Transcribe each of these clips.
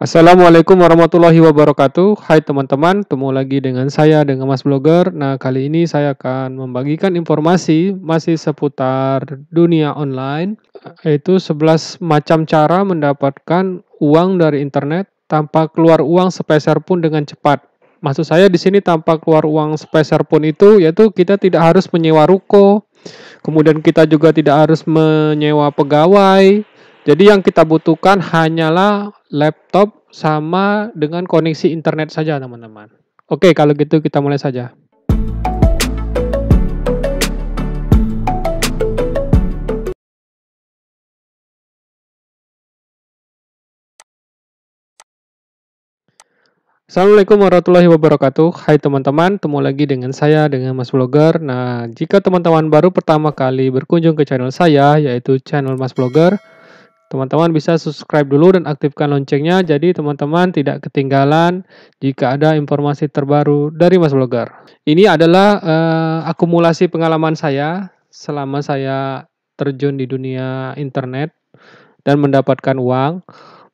Assalamualaikum warahmatullahi wabarakatuh. Hai teman-teman, ketemu lagi dengan saya dengan Mas Blogger. Nah, kali ini saya akan membagikan informasi masih seputar dunia online, yaitu 11 macam cara mendapatkan uang dari internet tanpa keluar uang sepeser pun dengan cepat. Maksud saya di sini tanpa keluar uang sepeser pun itu yaitu kita tidak harus menyewa ruko, kemudian kita juga tidak harus menyewa pegawai. Jadi yang kita butuhkan hanyalah laptop sama dengan koneksi internet saja, teman-teman. Oke, kalau gitu kita mulai saja. Assalamualaikum warahmatullahi wabarakatuh. Hai teman-teman, ketemu lagi dengan saya dengan Mas Blogger. Nah, jika teman-teman baru pertama kali berkunjung ke channel saya, yaitu channel Mas Blogger, teman-teman bisa subscribe dulu dan aktifkan loncengnya, jadi teman-teman tidak ketinggalan jika ada informasi terbaru dari Mas Blogger. Ini adalah akumulasi pengalaman saya selama saya terjun di dunia internet dan mendapatkan uang.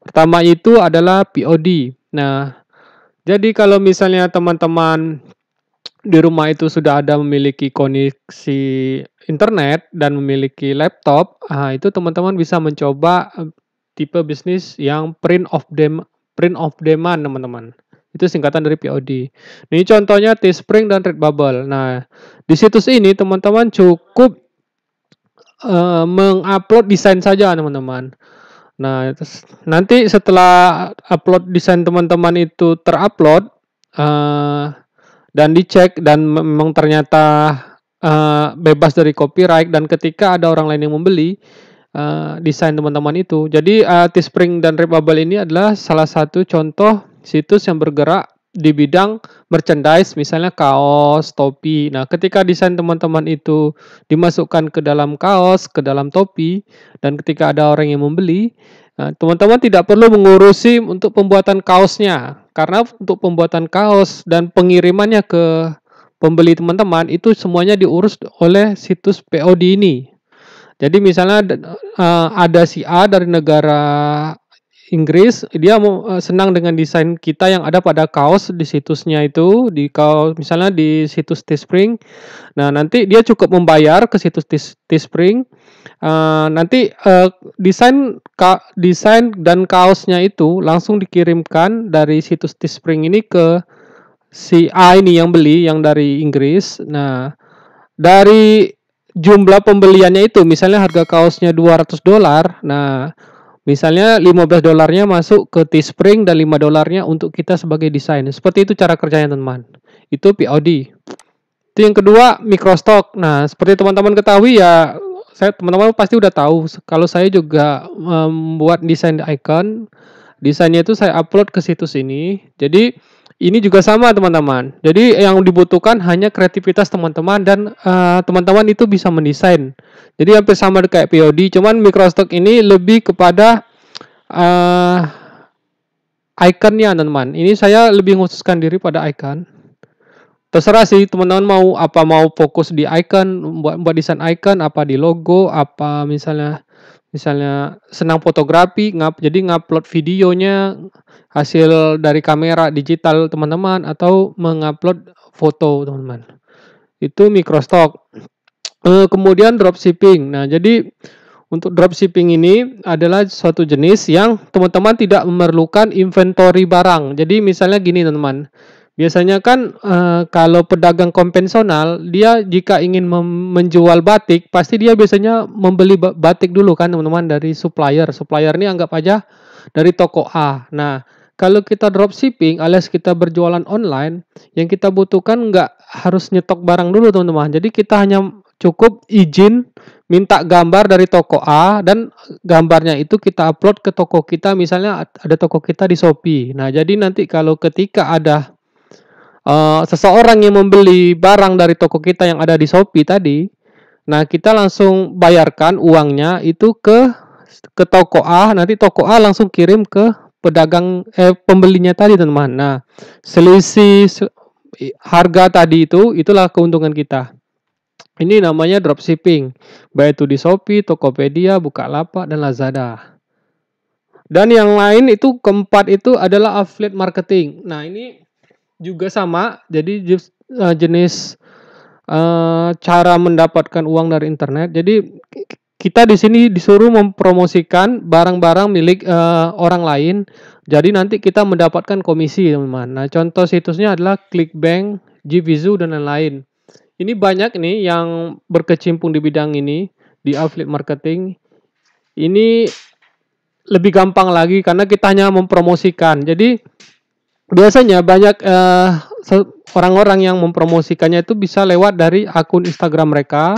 Pertama itu adalah POD. Nah, jadi kalau misalnya teman-teman di rumah itu sudah ada memiliki koneksi internet dan memiliki laptop, itu teman-teman bisa mencoba tipe bisnis yang print of demand, teman-teman. Itu singkatan dari POD. Ini contohnya Teespring dan Redbubble. Nah, di situs ini teman-teman cukup mengupload desain saja, teman-teman. Nah, nanti setelah upload desain teman-teman itu terupload dan dicek dan memang ternyata bebas dari copyright, dan ketika ada orang lain yang membeli desain teman-teman itu. Jadi Teespring dan Redbubble ini adalah salah satu contoh situs yang bergerak di bidang merchandise, misalnya kaos, topi. Nah, ketika desain teman-teman itu dimasukkan ke dalam kaos, ke dalam topi, dan ketika ada orang yang membeli, teman-teman tidak perlu mengurusi untuk pembuatan kaosnya, karena untuk pembuatan kaos dan pengirimannya ke pembeli teman-teman itu semuanya diurus oleh situs POD ini. Jadi misalnya ada si A dari negara Inggris, dia senang dengan desain kita yang ada pada kaos di situsnya itu, di kaos misalnya di situs Teespring. Nah, nanti dia cukup membayar ke situs Teespring. Nanti desain dan kaosnya itu langsung dikirimkan dari situs Teespring ini ke si A ini yang beli, yang dari Inggris. Nah, dari jumlah pembeliannya itu, misalnya harga kaosnya $200. Nah, misalnya $15 masuk ke Teespring dan $5 untuk kita sebagai desain. Seperti itu cara kerjanya, teman-teman. Itu POD. Itu yang kedua, microstock. Nah, seperti teman-teman ketahui ya, teman-teman pasti udah tahu kalau saya juga membuat desain icon. Desainnya itu saya upload ke situs ini. Jadi ini juga sama, teman-teman. Jadi yang dibutuhkan hanya kreativitas teman-teman dan teman-teman itu bisa mendesain. Jadi hampir sama kayak POD, cuman microstock ini lebih kepada ikonnya, teman-teman. Ini saya lebih khususkan diri pada icon. Terserah sih teman-teman mau fokus di icon, buat desain icon, apa di logo, apa misalnya senang fotografi, jadi ngupload videonya hasil dari kamera digital teman-teman, atau mengupload foto, teman-teman. Itu microstock. Kemudian dropshipping. Nah, jadi untuk dropshipping ini adalah suatu jenis yang teman-teman tidak memerlukan inventory barang. Jadi misalnya gini, teman-teman. Biasanya kan kalau pedagang konvensional, dia jika ingin menjual batik, pasti dia biasanya membeli batik dulu kan, teman-teman, dari supplier. Supplier ini anggap aja dari toko A. Nah, kalau kita dropshipping alias kita berjualan online, yang kita butuhkan nggak harus nyetok barang dulu, teman-teman. Jadi kita hanya cukup izin minta gambar dari toko A, dan gambarnya itu kita upload ke toko kita. Misalnya ada toko kita di Shopee. Nah, jadi nanti kalau ketika ada seseorang yang membeli barang dari toko kita yang ada di Shopee tadi, nah kita langsung bayarkan uangnya itu ke toko A, nanti toko A langsung kirim ke pembelinya tadi, teman-teman. Nah, selisih harga tadi itulah keuntungan kita. Ini namanya dropshipping, baik itu di Shopee, Tokopedia, Bukalapak, dan Lazada. Dan yang lain itu keempat itu adalah affiliate marketing. Nah, ini juga sama. Jadi jenis cara mendapatkan uang dari internet. Jadi kita di sini disuruh mempromosikan barang-barang milik orang lain. Jadi nanti kita mendapatkan komisi, teman-teman. Nah, contoh situsnya adalah ClickBank, Gvizu dan lain-lain. Ini banyak nih yang berkecimpung di bidang ini di affiliate marketing. Ini lebih gampang lagi karena kita hanya mempromosikan. Jadi biasanya banyak orang-orang yang mempromosikannya itu bisa lewat dari akun Instagram mereka,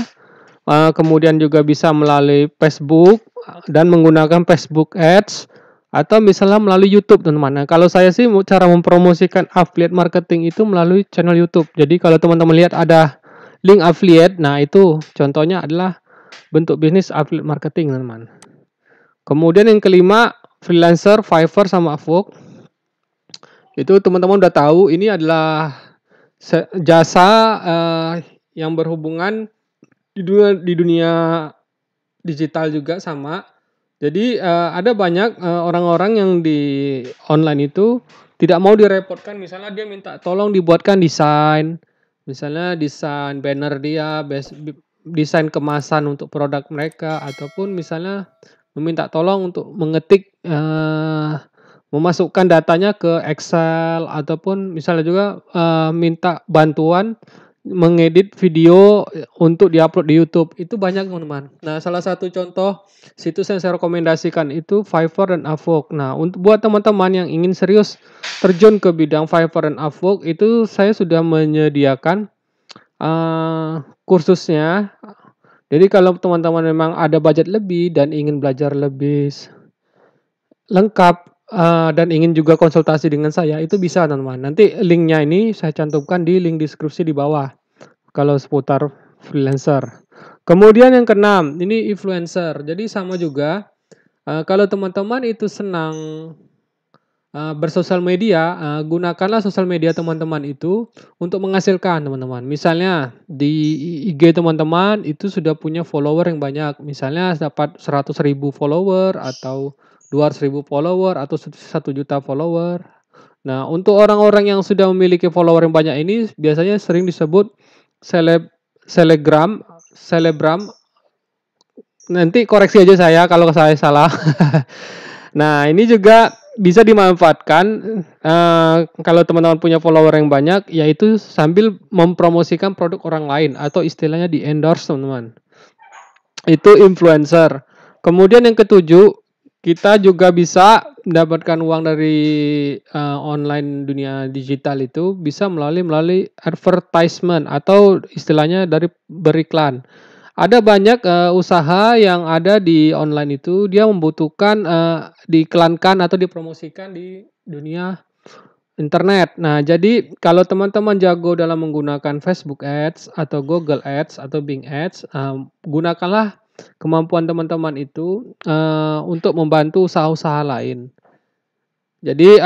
kemudian juga bisa melalui Facebook dan menggunakan Facebook Ads atau misalnya melalui YouTube, teman-teman. Nah, kalau saya sih cara mempromosikan affiliate marketing itu melalui channel YouTube. Jadi kalau teman-teman lihat ada link affiliate, nah itu contohnya adalah bentuk bisnis affiliate marketing, teman-teman. Kemudian yang kelima, freelancer, Fiverr sama Upwork. Itu teman-teman udah tahu ini adalah jasa yang berhubungan di dunia digital juga sama. Jadi ada banyak orang-orang yang di online itu tidak mau direpotkan. Misalnya dia minta tolong dibuatkan desain, misalnya desain banner dia, desain kemasan untuk produk mereka, ataupun misalnya meminta tolong untuk mengetik memasukkan datanya ke Excel, ataupun misalnya juga minta bantuan mengedit video untuk diupload di YouTube. Itu banyak, teman-teman. Nah, salah satu contoh situs yang saya rekomendasikan itu Fiverr dan Upwork. Nah, untuk buat teman-teman yang ingin serius terjun ke bidang Fiverr dan Upwork, itu saya sudah menyediakan kursusnya. Jadi kalau teman-teman memang ada budget lebih dan ingin belajar lebih lengkap dan ingin juga konsultasi dengan saya, itu bisa, teman-teman. Nanti linknya ini saya cantumkan di link deskripsi di bawah kalau seputar freelancer. Kemudian yang keenam, ini influencer. Jadi sama juga kalau teman-teman itu senang bersosial media, gunakanlah sosial media teman-teman itu untuk menghasilkan, teman-teman. Misalnya di IG teman-teman itu sudah punya follower yang banyak. Misalnya dapat 100.000 follower atau 200.000 follower atau 1 juta follower. Nah, untuk orang-orang yang sudah memiliki follower yang banyak ini biasanya sering disebut selebgram. Nanti koreksi aja saya kalau saya salah. Nah, ini juga bisa dimanfaatkan kalau teman-teman punya follower yang banyak, yaitu sambil mempromosikan produk orang lain atau istilahnya di endorse, teman-teman. Itu influencer. Kemudian yang ketujuh, kita juga bisa mendapatkan uang dari online dunia digital itu bisa melalui advertisement atau istilahnya dari beriklan. Ada banyak usaha yang ada di online itu dia membutuhkan diiklankan atau dipromosikan di dunia internet. Nah, jadi kalau teman-teman jago dalam menggunakan Facebook Ads atau Google Ads atau Bing Ads, gunakanlah kemampuan teman-teman itu untuk membantu usaha-usaha lain. Jadi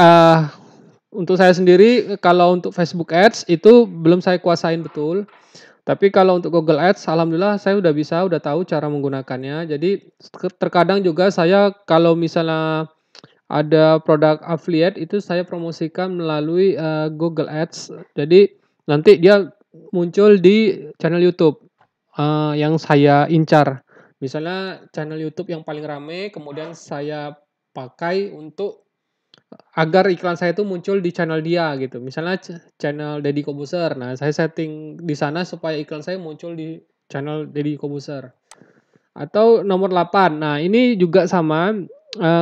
untuk saya sendiri kalau untuk Facebook Ads itu belum saya kuasain betul. Tapi kalau untuk Google Ads, alhamdulillah saya udah tahu cara menggunakannya. Jadi terkadang juga saya kalau misalnya ada produk affiliate itu saya promosikan melalui Google Ads. Jadi nanti dia muncul di channel YouTube yang saya incar. Misalnya channel YouTube yang paling rame, kemudian saya pakai untuk agar iklan saya itu muncul di channel dia gitu. Misalnya channel Deddy Kobuser. Nah, saya setting di sana supaya iklan saya muncul di channel Deddy Kobuser. Atau nomor 8. Nah, ini juga sama.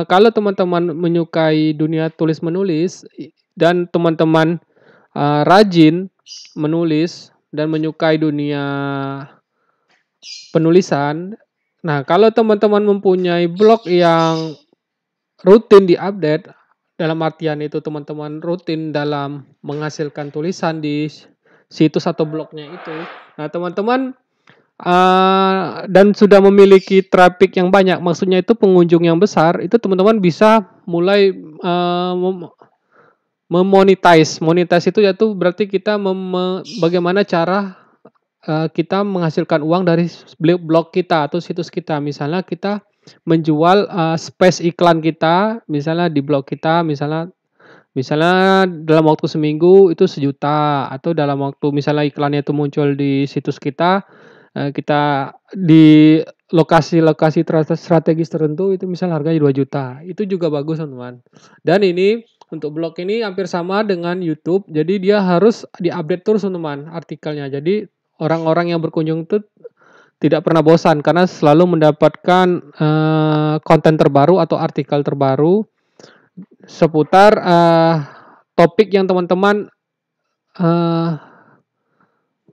Kalau teman-teman menyukai dunia tulis-menulis dan teman-teman rajin menulis dan menyukai dunia penulisan. Nah, kalau teman-teman mempunyai blog yang rutin diupdate, dalam artian itu teman-teman rutin dalam menghasilkan tulisan di situs atau blognya itu. Nah, teman-teman dan sudah memiliki traffic yang banyak, maksudnya itu pengunjung yang besar, itu teman-teman bisa mulai memonetize. Monetize itu yaitu berarti kita bagaimana cara kita menghasilkan uang dari blog kita atau situs kita. Misalnya kita menjual space iklan kita, misalnya di blog kita, misalnya dalam waktu seminggu itu 1 juta, atau dalam waktu misalnya iklannya itu muncul di situs kita, kita di lokasi-lokasi strategis tertentu itu misal harganya 2 juta, itu juga bagus teman-teman. Dan ini untuk blog ini hampir sama dengan YouTube, jadi dia harus di-update terus teman-teman artikelnya. Jadi orang-orang yang berkunjung itu tidak pernah bosan karena selalu mendapatkan konten terbaru atau artikel terbaru seputar topik yang teman-teman eh,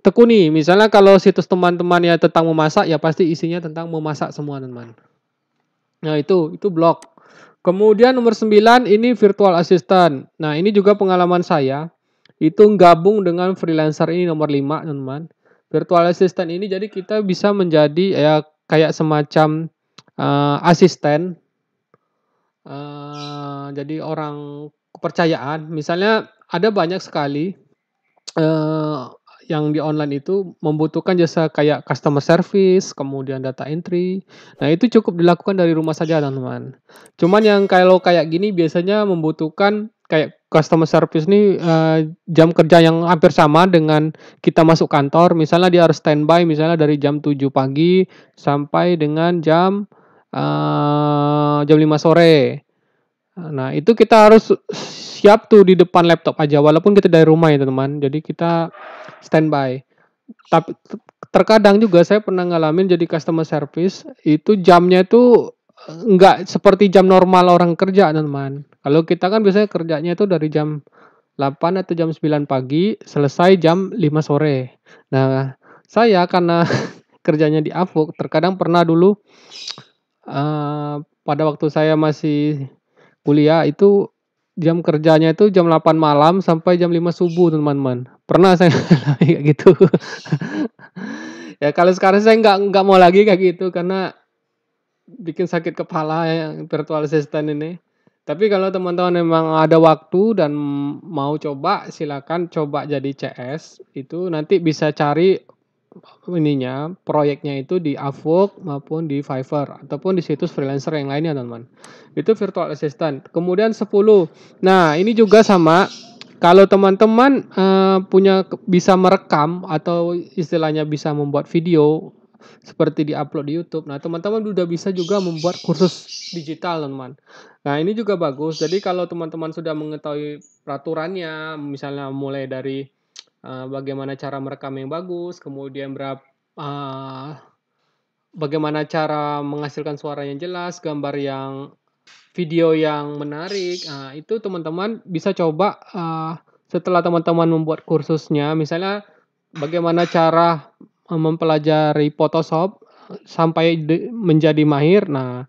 tekuni. Misalnya kalau situs teman-teman ya tentang memasak, ya pasti isinya tentang memasak semua teman-teman. Nah itu blog. Kemudian nomor 9 ini virtual assistant. Nah ini juga pengalaman saya. Itu gabung dengan freelancer ini nomor 5 teman-teman. Virtual assistant ini jadi kita bisa menjadi ya kayak semacam asisten. Jadi orang kepercayaan. Misalnya ada banyak sekali Eee, yang di online itu membutuhkan jasa kayak customer service, kemudian data entry. Nah, itu cukup dilakukan dari rumah saja, teman-teman. Cuman yang kalau kayak gini biasanya membutuhkan kayak customer service nih, jam kerja yang hampir sama dengan kita masuk kantor. Misalnya dia harus standby misalnya dari jam 7 pagi sampai dengan jam 5 sore. Nah, itu kita harus siap tuh di depan laptop aja, walaupun kita dari rumah ya, teman-teman. Jadi kita standby. Tapi terkadang juga saya pernah ngalamin jadi customer service, itu jamnya itu enggak seperti jam normal orang kerja, teman-teman. Kalau kita kan biasanya kerjanya itu dari jam 8 atau jam 9 pagi, selesai jam 5 sore. Nah, saya karena kerjanya di Avok, terkadang pernah dulu, pada waktu saya masih kuliah itu jam kerjanya itu jam 8 malam sampai jam 5 subuh, teman-teman. Pernah saya kayak gitu. Ya kalau sekarang saya nggak mau lagi kayak gitu karena bikin sakit kepala ya virtual assistant ini. Tapi kalau teman-teman memang ada waktu dan mau coba, silakan coba jadi CS. Itu nanti bisa cari proyeknya itu di Upwork maupun di Fiverr ataupun di situs freelancer yang lainnya, teman-teman. Itu virtual assistant. Kemudian 10. Nah, ini juga sama. Kalau teman-teman bisa merekam atau istilahnya bisa membuat video seperti di-upload di YouTube. Nah, teman-teman udah bisa juga membuat kursus digital, teman-teman. Nah, ini juga bagus. Jadi kalau teman-teman sudah mengetahui peraturannya, misalnya mulai dari bagaimana cara merekam yang bagus, kemudian eee, bagaimana cara menghasilkan suara yang jelas, video yang menarik. Itu teman-teman bisa coba, setelah teman-teman membuat kursusnya, misalnya bagaimana cara mempelajari Photoshop sampai menjadi mahir. Nah,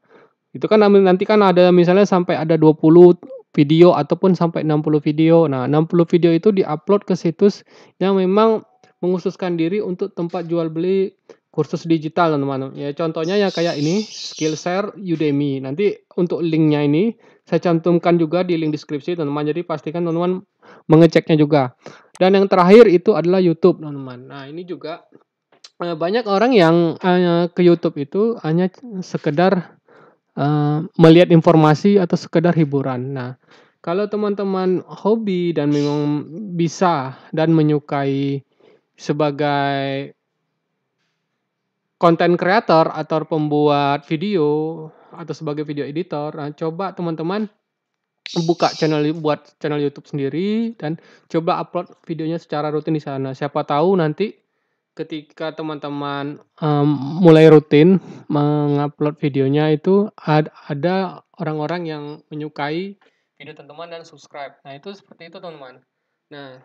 itu kan nanti kan ada misalnya sampai ada 20 video ataupun sampai 60 video. Nah, 60 video itu di-upload ke situs yang memang mengkhususkan diri untuk tempat jual beli kursus digital, teman-teman. Ya contohnya ya kayak ini, Skillshare, Udemy. Nanti untuk linknya ini saya cantumkan juga di link deskripsi, teman-teman. Jadi pastikan teman-teman mengeceknya juga. Dan yang terakhir itu adalah YouTube, teman-teman. Nah, ini juga banyak orang yang ke YouTube itu hanya sekedar melihat informasi atau sekedar hiburan. Nah, kalau teman-teman hobi dan memang bisa dan menyukai sebagai content creator atau pembuat video atau sebagai video editor, coba teman-teman buat channel YouTube sendiri dan coba upload videonya secara rutin di sana. Siapa tahu nanti ketika teman-teman, mulai rutin mengupload videonya itu ada orang-orang yang menyukai video teman-teman dan subscribe. Nah, itu seperti itu, teman-teman. Nah,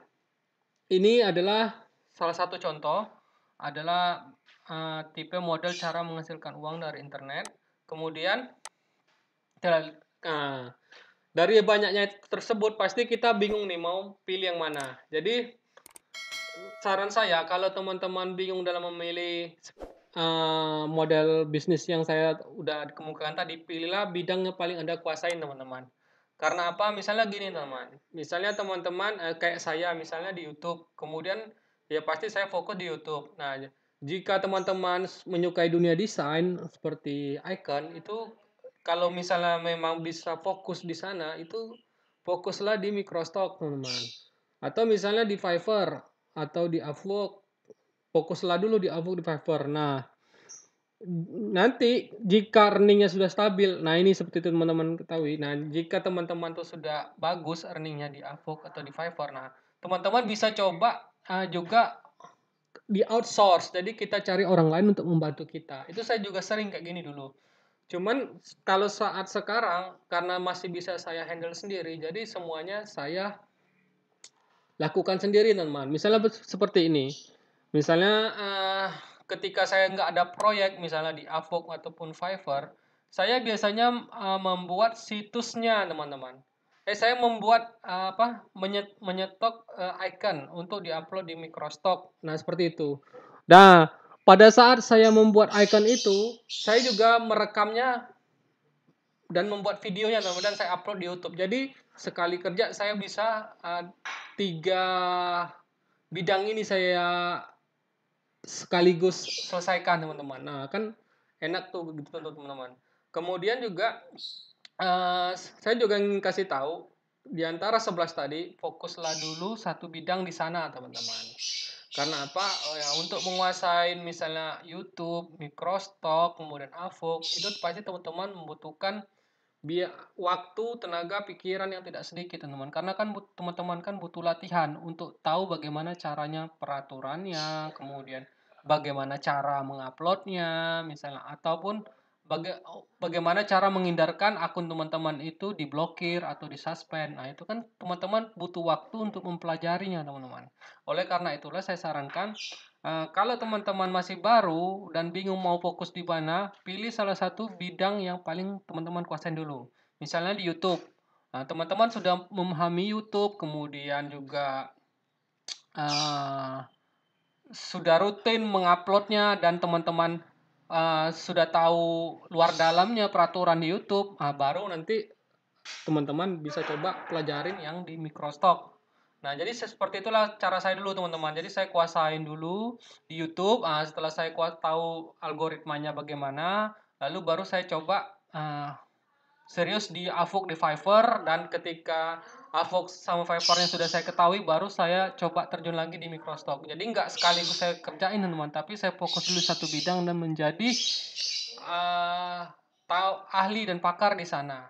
ini adalah salah satu contoh adalah, tipe model cara menghasilkan uang dari internet. Kemudian nah, dari banyaknya tersebut pasti kita bingung nih mau pilih yang mana. Jadi saran saya kalau teman-teman bingung dalam memilih model bisnis yang saya udah kemukakan tadi, pilihlah bidang yang paling Anda kuasain, teman-teman. Karena apa? Misalnya gini, teman. Misalnya teman-teman kayak saya misalnya di YouTube, kemudian ya pasti saya fokus di YouTube. Nah, Jika teman-teman menyukai dunia desain seperti Icon itu, kalau misalnya memang bisa fokus di sana, itu fokuslah di Microstock, teman-teman. Atau misalnya di Fiverr atau di Upwork, fokuslah dulu di Upwork, di Fiverr. Nah, nanti jika earningnya sudah stabil, nah ini seperti itu teman-teman ketahui. Nah, jika teman-teman tuh sudah bagus earningnya di Upwork atau di Fiverr, nah teman-teman bisa coba juga di outsource. Jadi kita cari orang lain untuk membantu kita. Itu saya juga sering kayak gini dulu. Cuman kalau saat sekarang karena masih bisa saya handle sendiri, jadi semuanya saya lakukan sendiri teman-teman. Misalnya seperti ini. Misalnya ketika saya nggak ada proyek misalnya di Upwork ataupun Fiverr, saya biasanya membuat situsnya teman-teman. Saya membuat menyetok icon untuk diupload di Microstock. Nah, seperti itu. Nah, pada saat saya membuat icon itu, saya juga merekamnya dan membuat videonya teman-teman, dan saya upload di YouTube. Jadi sekali kerja saya bisa 3 bidang ini saya sekaligus selesaikan teman-teman. Nah, kan enak tuh begitu teman-teman. Kemudian juga saya juga ingin kasih tahu di antara 11 tadi, fokuslah dulu satu bidang di sana teman-teman. Karena apa? Ya, untuk menguasai misalnya YouTube, Microstock, kemudian Avok, itu pasti teman-teman membutuhkan waktu, tenaga, pikiran yang tidak sedikit teman-teman. Karena kan teman-teman kan butuh latihan untuk tahu bagaimana caranya peraturannya, kemudian bagaimana cara menguploadnya, misalnya, ataupun bagaimana cara menghindarkan akun teman-teman itu diblokir atau disuspend. Nah, itu kan teman-teman butuh waktu untuk mempelajarinya, teman-teman. Oleh karena itulah saya sarankan, kalau teman-teman masih baru dan bingung mau fokus di mana, pilih salah satu bidang yang paling teman-teman kuasain dulu. Misalnya di YouTube. Nah, teman-teman sudah memahami YouTube, kemudian juga sudah rutin menguploadnya, dan teman-teman sudah tahu luar dalamnya peraturan di YouTube, baru nanti teman-teman bisa coba pelajarin yang di Microstock. Nah, jadi seperti itulah cara saya dulu teman-teman. Jadi saya kuasain dulu di YouTube. Setelah saya tahu algoritmanya bagaimana, lalu baru saya coba serius di Avok, di Fiverr, dan ketika Avok sama Fiverr-nya sudah saya ketahui, baru saya coba terjun lagi di Microstock. Jadi nggak sekaligus saya kerjain teman-teman, tapi saya fokus dulu satu bidang dan menjadi tahu ahli dan pakar di sana.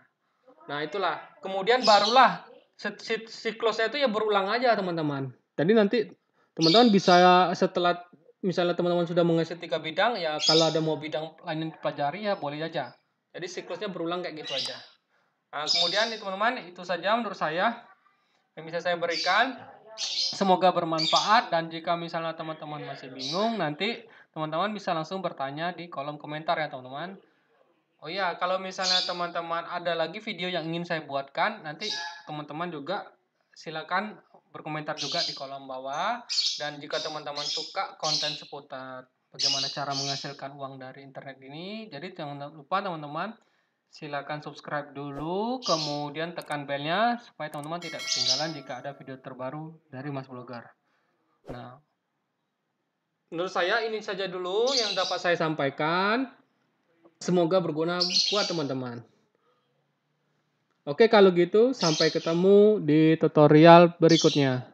Nah, itulah. Kemudian barulah siklusnya itu ya berulang aja teman-teman. Jadi nanti teman-teman bisa setelah misalnya teman-teman sudah menguasai 3 bidang, ya kalau ada mau bidang lain yang dipelajari ya boleh aja. Jadi siklusnya berulang kayak gitu aja. Nah, kemudian teman-teman, itu saja menurut saya yang bisa saya berikan. Semoga bermanfaat, dan jika misalnya teman-teman masih bingung, nanti teman-teman bisa langsung bertanya di kolom komentar ya teman-teman. Oh iya, kalau misalnya teman-teman ada lagi video yang ingin saya buatkan, nanti teman-teman juga silakan berkomentar juga di kolom bawah. Dan jika teman-teman suka konten seputar bagaimana cara menghasilkan uang dari internet ini, jadi jangan lupa teman-teman silakan subscribe dulu, kemudian tekan belnya supaya teman-teman tidak ketinggalan jika ada video terbaru dari Mas Blogger. Nah, menurut saya ini saja dulu yang dapat saya sampaikan. Semoga berguna buat teman-teman. Oke, kalau gitu sampai ketemu di tutorial berikutnya.